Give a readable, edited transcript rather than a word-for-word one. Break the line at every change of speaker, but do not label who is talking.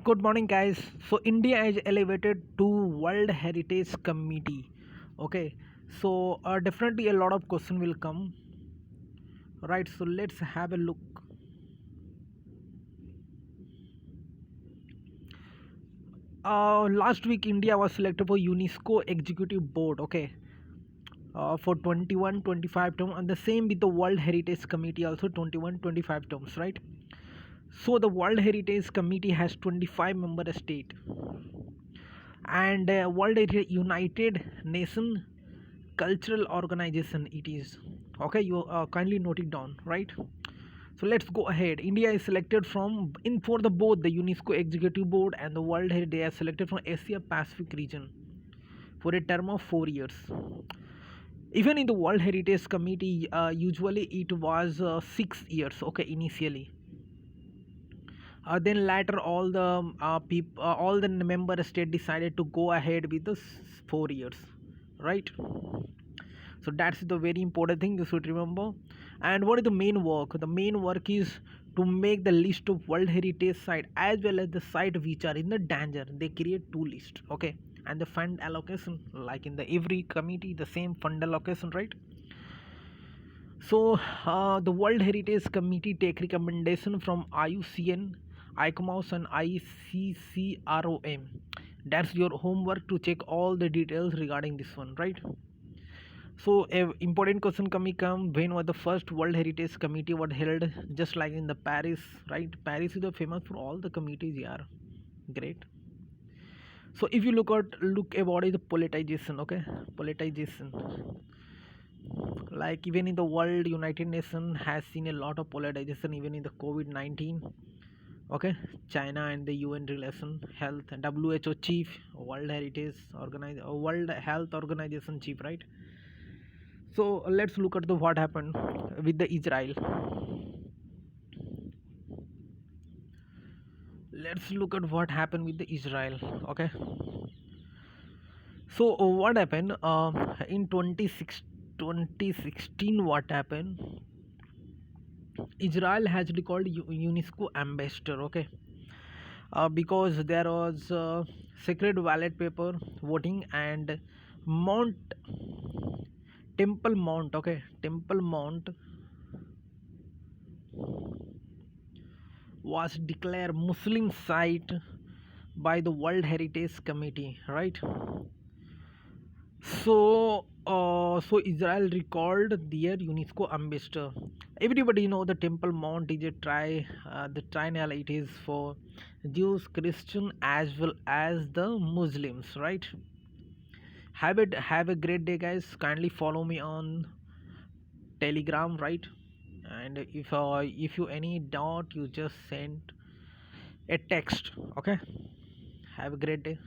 Good morning, guys. So India is elevated to World Heritage Committee. Okay, so definitely a lot of question will come. Right. So let's have a look. Last week, India was selected for UNESCO Executive Board. Okay, for 21-25 term, and the same with the World Heritage Committee also 21-25 terms. Right. So the World Heritage Committee has 25 member state, and World United Nation cultural organization it is. Okay, you kindly note it down, right? So let's go ahead. India is selected from in for the both the UNESCO Executive Board and the World Heritage. They are selected from Asia Pacific region for a term of 4 years. Even in the World Heritage Committee, usually it was 6 years. Okay, initially. Then later, all the member state decided to go ahead with the 4 years, right? So that's the very important thing you should remember. And what is the main work? The main work is to make the list of world heritage site as well as the site which are in the danger. They create two lists, okay? And the fund allocation, like in the every committee, the same fund allocation, right? So the World Heritage Committee take recommendation from IUCN, ICMOS and ICCROM. That's your homework to check all the details regarding this one, right? So a important question come when was the first World Heritage Committee was held? Just like in the Paris, right? Paris is the famous for all the committees. Yeah, great. So if you look about it, the politicization, okay, politicization. Like even in the world, United Nations has seen a lot of politicization. Even in the COVID-19, okay, China and the UN relation, health, WHO chief, World Health Organization chief, right? So let's look at the what happened with the Israel. Let's look at what happened with the Israel. Okay. So what happened in 2016? What happened? Israel has recalled UNESCO ambassador. Okay. Because there was secret ballot paper voting and Mount Temple Mount. Okay, Temple Mount was declared Muslim site by the World Heritage Committee, right? So Israel recalled their UNESCO ambassador. Everybody know the Temple Mount is the triennial. It is for Jews, Christian as well as the Muslims, right? Have a great day, guys. Kindly follow me on Telegram, right? And if you any doubt, you just send a text. Okay. Have a great day.